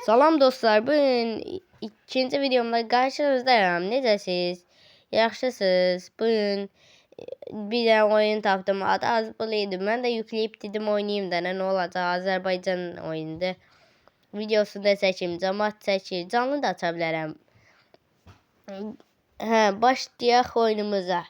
Salam dostlar, bugün ikinci videomda karşınızdayım. Necəsiz? Yaxşısınız? Bugün bir tane oyun tapdım. Adı Azbul'ydu. Ben de yükleyip dedim oynayayım da ne olacak? Azerbaycan oyundu. Videosunu da çəkeyim, cəmaət çəkir. Canlı da aça bilərəm. Başlayaq oyunumuza.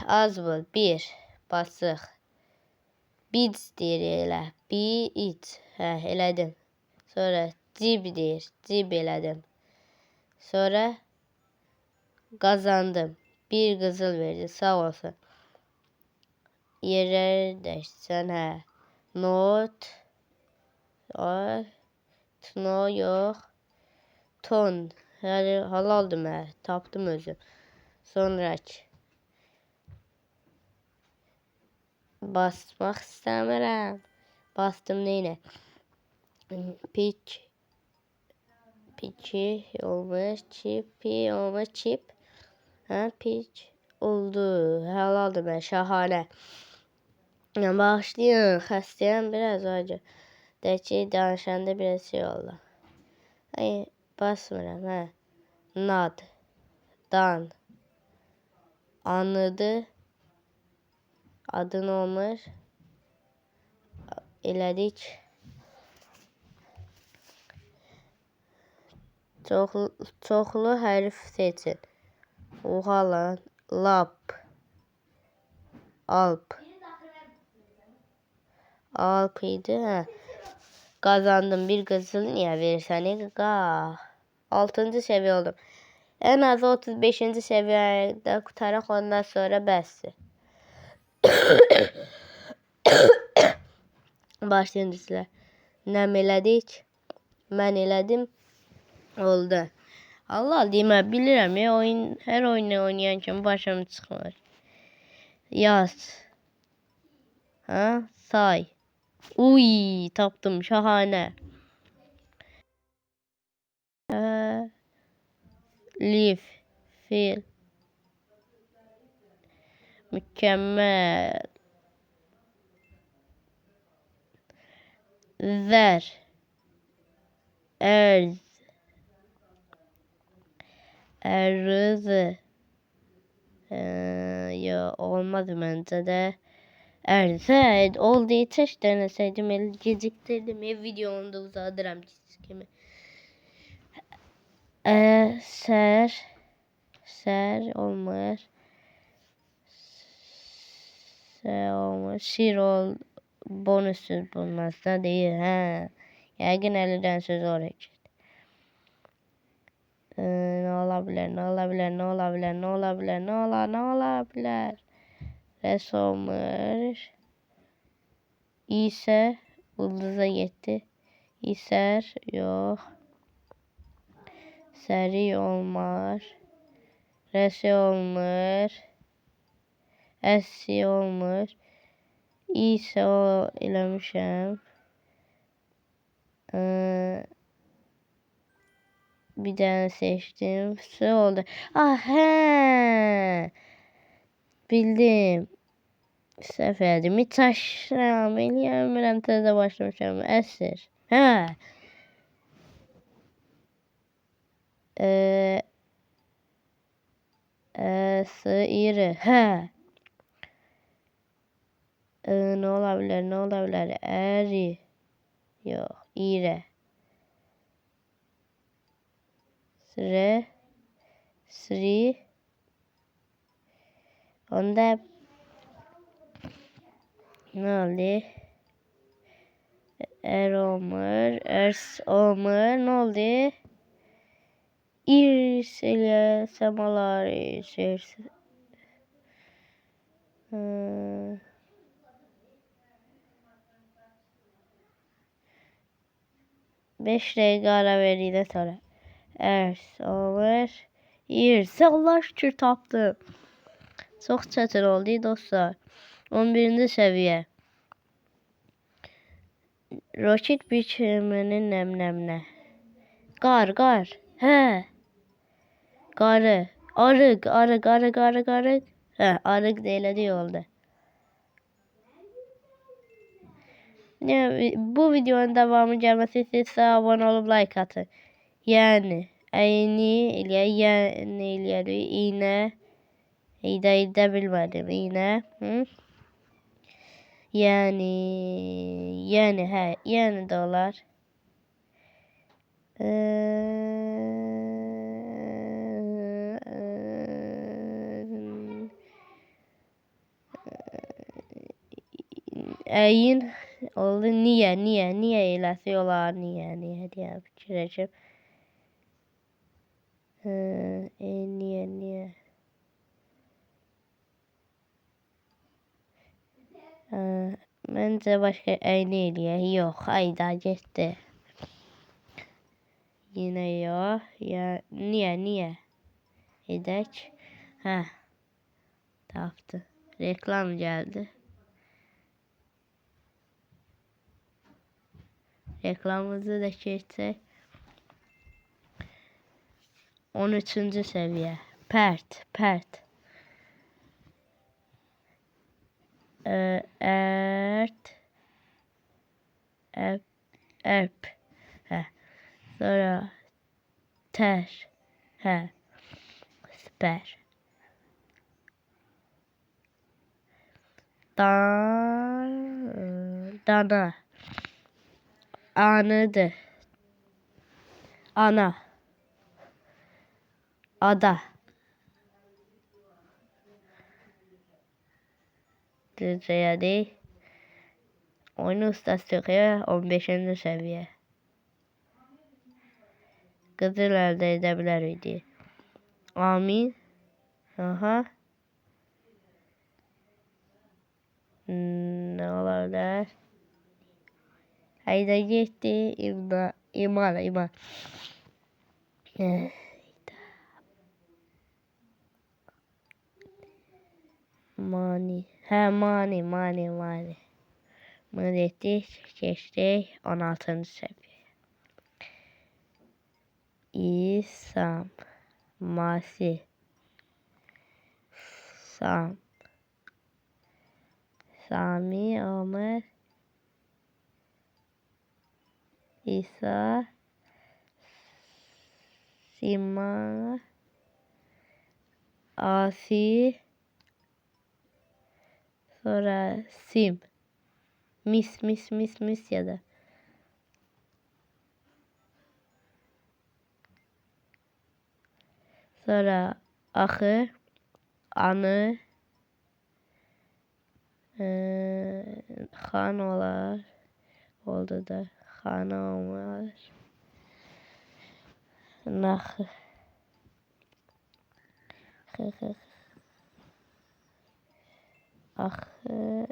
Azbul 1 basıq. Bits deyir elə. Bits. Elədim. Sonra cib deyir. Cib elədim. Sonra kazandım. Bir qızıl verdi. Sağ olsun. Yerləri dəyişsən. Not. No yox. Ton. Halaldım. Tapdım özüm. Sonraki. Basmaq istəmirəm. Bastım neynə? Pitch. Pitchi olmuş. Çipi olmuş. Çip. Pitch oldu. Halaldır ben. Şahane. Başlayın. Xəstəyəm biraz acı. Dəki danışanda biraz şey oldu. Ay basmıram. Nad. Dan. Anladı. Adın olmuş. Elədik. Çoxlu hərf seçin. Oha lan. Lap. Alp. Alp idi. Kazandım. Bir qızıl niye verirsən? 6. seviye oldum. En az 35. seviyede kurtarak ondan sonra bəsdir. Başlayın sizlər. Nəm elədik? Mən elədim. Oldu. Allah demə bilirəm ya, hər oyunu oynayan kimi başım çıxmır. Yaz. Say. Uy, tapdım, şahane. Lif. Fil. Mükemmel. Ver. Erz. Erzi. Ya olmadı bence de. Erzed oldu, hiç deneseydim, el geciktirdim, videonu da uzadıram kimi. Ser olmuş. Ser olmuş. Şir ol. Bonussuz bulmazsa değil. Yəqin əldən söz oraya. Ne olabilir? Ne olabilir? Ne olabilir? Ne olabilir? Ne olabilir? Res olmuş. İse ulduza gitti. İser yok. Seri olmaz. Resi olmuş. Esi olmuş. İse o eləmişəm. Bir tane seçtim. Su oldu. Bildim. Səfərimi çaşıram. Eləyəmirəm, təzə başlamışam. Əsir. Sıyırı. Ne olabilir? Ne olabilir? Eri. Yok. İre. Sıre. Sri. Onda ne oldu? Ers olmur. Ne oldu? İrsele semalar. Beş dakika ara verdiğine sonra. Ers olmur. İrs. Allah şükür tapdım. Çok çətin oldu dostlar. 11. seviye. Roket biçiminin nemnemne. Gar. Garı. Arık. Arık değil oldu. Bu videonun devamı gelmesi istəyirsə abone olup like atın. Yani yani iğne İğde bilmedim iğne. Hı? Yani dolar. Əyin oldu. Niye eləsi olar? Niye diye fikirləşim. Niye? Məncə başqa əyni eləyək. Yox, ayda getdi. Yine yok. Ya niye? Edək. Hə. Tapdı. Reklam geldi. Reklamımızı da geçsək. 13. seviye. Pert. Erp. Hə. Sonra ter. Hə. Süper. Dana. Anıdı. Ana. Ada. Düzeye değil. Oyun ustası çıkıyor 15. seviye. Kızıl elde edebilirdi. Amin. Aha. Ne olabilir? Hayda gitti. İman. Mani. Ha mani. Mani geçtik 16. seviye. İsam. Masi. Sami, Ömer, İsa, Sima, Asi, sonra Sim, Mis ya da. Sonra Ahı, Anı, Han olar, oldu da Han olar. Nahı. Ahı.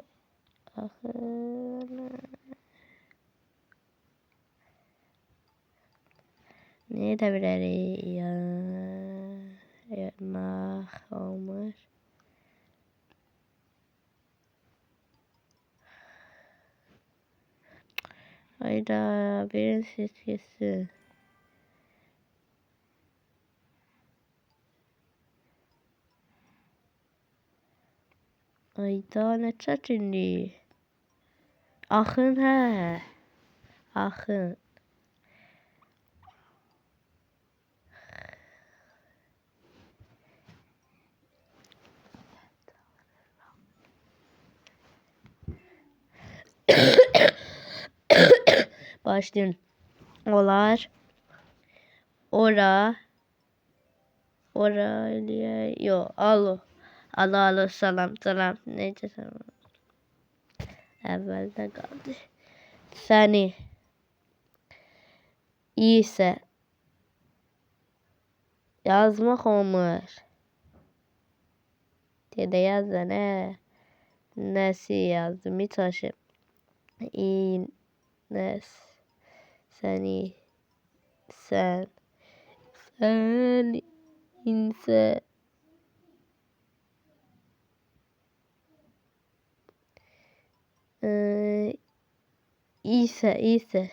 Ne de bilir ya. Nah olmuş. Hayda birin sesi. Hayda ne çatindi. Akın he. Akın. Başlayın. Olar. Ora. Yo. Alo. Salam. Neyse salam. Evvelde kaldı. Seni. İyiyse. Yazmak olmuş. Dede yazdı ne? Nesi yazdı? Mitaşı. İnes. Sen. İnse. İse.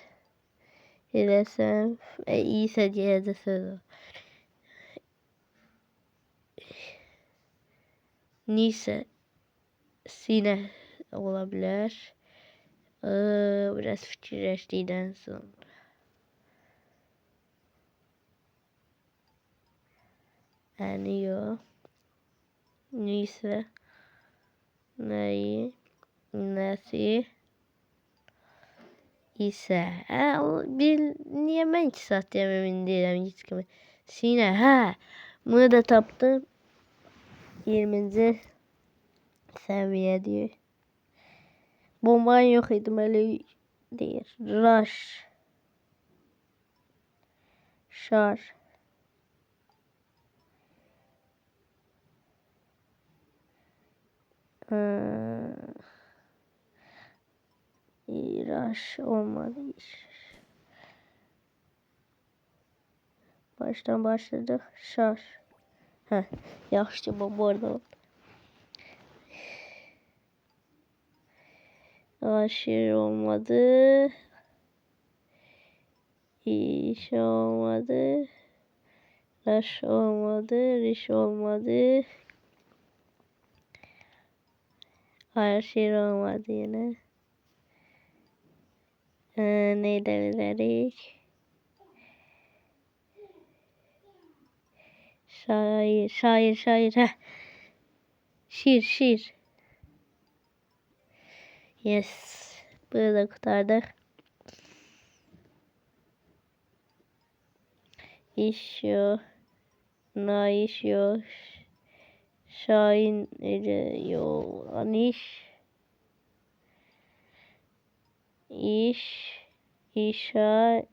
İlesem. İse diye de söz. Nise. Sine olabilir. Biraz fikirləşdikdən sonra. Yani yok. Neyse. Neyi? Nesi? İse. Niye ben 2 saat diyemem emin değilim hiç kimi. Sine. Ha. Bunu da taptım. 20. seviye diyor. Bomban yok idi öyle değil. Rush. Şar. Rush olmadı. Baştan başladık. Şar. Heh. Yaxşı bu arada oldu. Aşır olmadı. İş olmadı. Rush olmadı. Riş olmadı. Aşır olmadı yine. Ne dedik? Şair. Heh. Şiir. Yes. Bunu da kurtardık. İş yok. Naiş yok. Şahin yok. Aniş. İşa.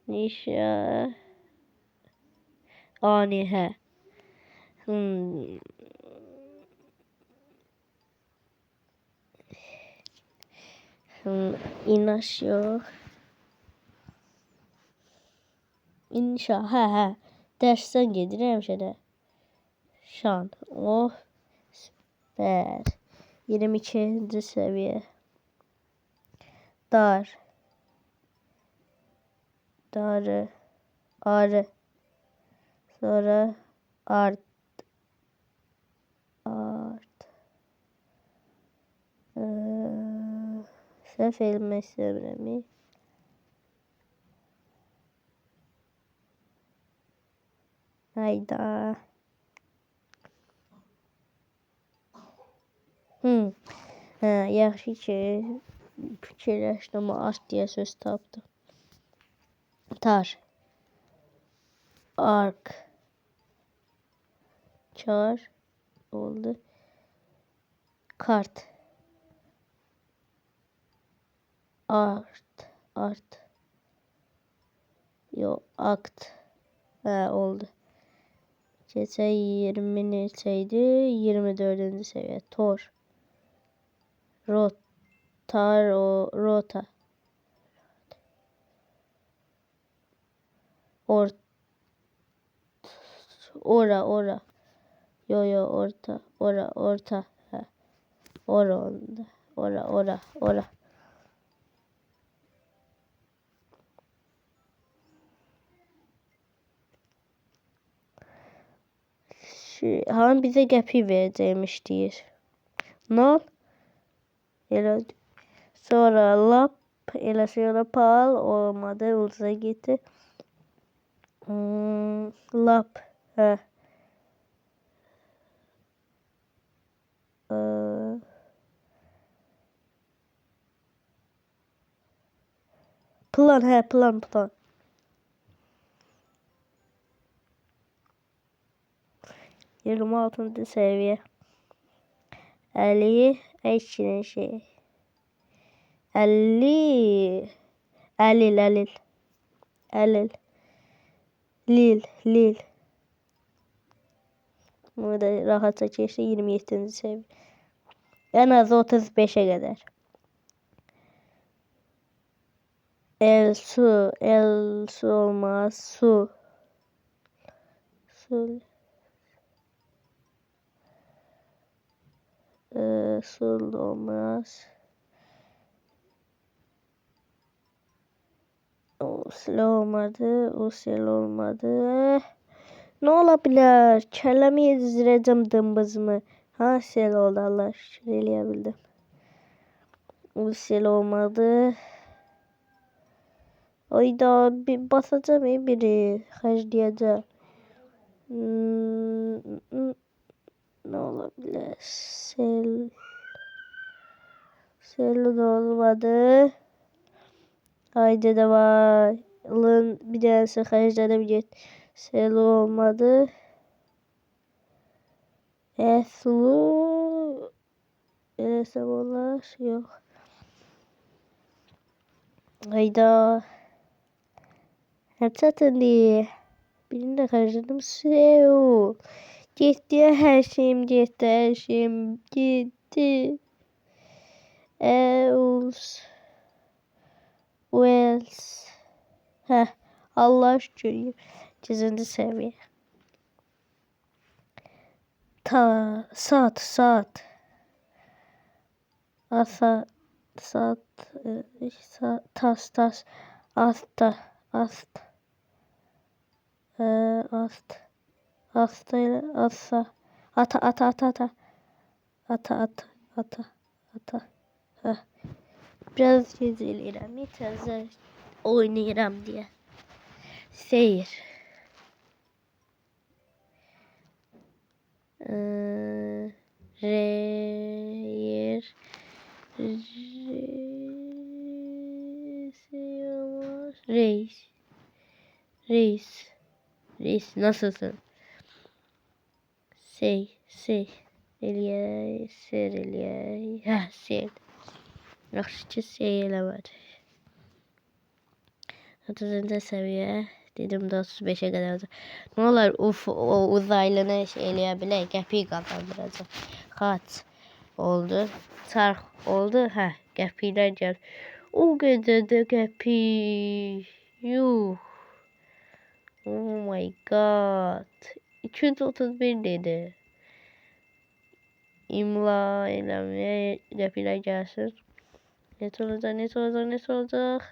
Nişa. Anihe. İnaş yok. İnşa. Ha. Dersten gedirəm şeydə. Şan. Oh. Süper. 22. seviye. Dar. Darı. Arı. Sonra art. Səhv elmək istəmirəm. Hayda. Yaxşı ki fikirləşdim, art deyə söz tapdım. Tar. Ark. Kar. Oldu. Kart. Art. Yok, akt. Oldu. Geçen 20 neçeydi? 24. seviye. Tor. Rota. Ora. Yo orta. Orta. Ora. Han bize gəpi verəcəkmiş deyir. Nol. Elə. Sonra lap. Elə sonra pal olmadı. Uza gitti. Lap. Plan. 26. seviye. 50 eşinin şey. 50 Elil. Lil. Bunu da rahatça geçti 27. seviye. En az 35'e kadar. Su olmaz. Su. Sul olmaz. Usil olmadı. Ne olabilir? Kəlləmi yedizdirəcəm dımbızımı. Ha, sel oldu Allah şükür eləyə bildim. Uysal olmadı. Ayda bir basacağım biri. Harcayacağım. Ne olabilir? Sel de olmadı. Haydi de var. Yılın bir tanesi harcayacağım. Sel olmadı. Eslu. Resimler yok. Hayda. Zaten diye. Birini de harcadım. Seul. Gitti her şeyim gitti. Her şeyim gitti. Els. Wells. Heh. Allah şükür. Çizildi seviye. Saat. Asa. Saat. Tas. Asta. Hastayla asa. Ata. Heh. Biraz çizilirim. Biraz oynayırım diye. Seyir. Reis. Reis nasılsın? Eliyay. Ha, yaxşı şey eləmədi. 30. seviye. Dedim de 35'e kadar olacak. Ne olur o uzaylını eləyə bilək. Qəpik qazandıracaq. Kaç oldu? Çarx oldu. Hə, qəpiklər gəl. O qədər də qəpik. Yuh. Oh my god. 231 dedi. İmla eləməyə qəpiklər gəlsin. Net olacaq.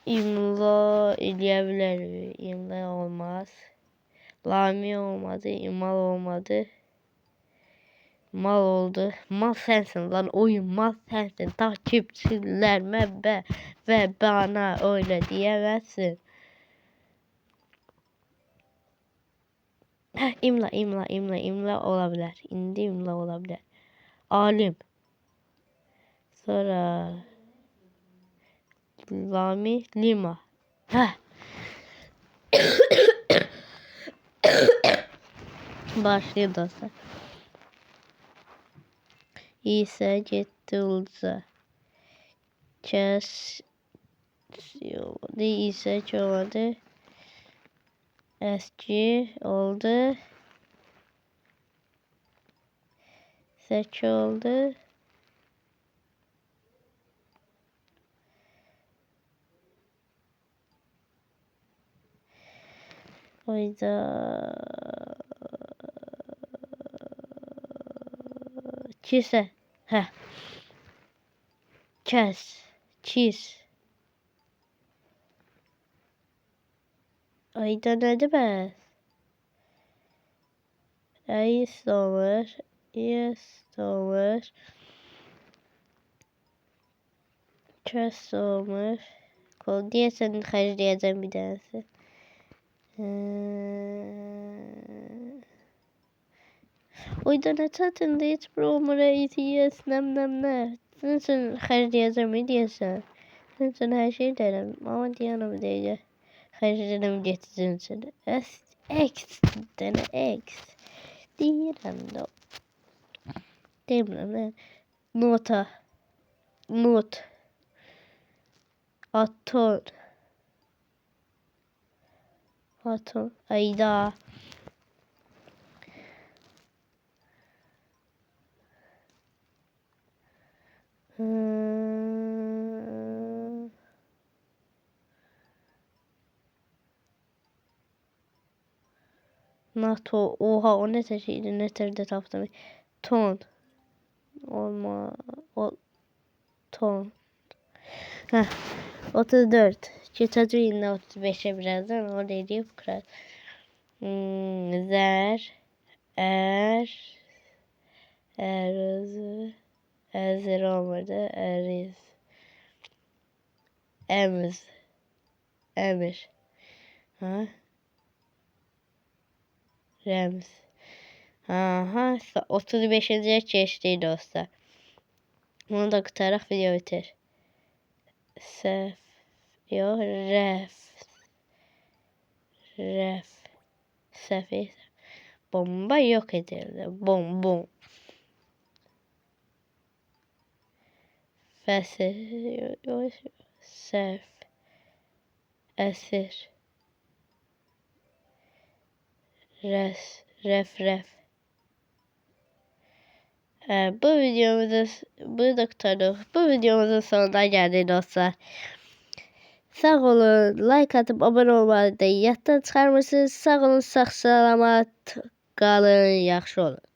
İmla eləyə İmla olmaz. Lami olmadı. İmal olmadı. Mal oldu. Mal sensin lan. Oyun mal sensin. Takipçilerime ve bana öyle diyemezsin. Heh, imla olabilir. İndi imla olabilir. Alim. Sonra Lami Lima. Heh. Başlayın dostlar. İsa gitti ulza. İsa çoğadı. Eski oldu. Seç oldu. Oyda çise. Heh. Çiz. Ayda ne demez? Yes olur. Çöz olur. Kol diye senin harcayacağım bir tanesi. Oyda ne tatında hiç bromura itiyiz. Nem. Sen harcayacağım mı diyorsun? Sen her şey derim. Ama diyanım diye. Harcayacağım getireceğim seni. X. Diyelim de. Demle. Not. Aton. Ayda. NATO. Oha o ne şeydi? Ne terde taptım. Ton. Ton. Heh. 34. Çıtacı yine 35'e birazdan. Oraya deyip kırar. Əzir olmadı. Emir. Ha? Rəmz. Aha, 35-ciyə keçdik dostlar. Bunu da qutaraq video bitir. Səfir. Bomba yok edildi. Bom. Əsir. Ref. Bu videomuzun burada qurtardıq. Bu videomuzun sonuna gəldik dostlar. Sağ olun, like atıp abone olmayı da yaddan çıxarmırsınız. Sağ olun, sağ salamat qalın, yaxşı olun.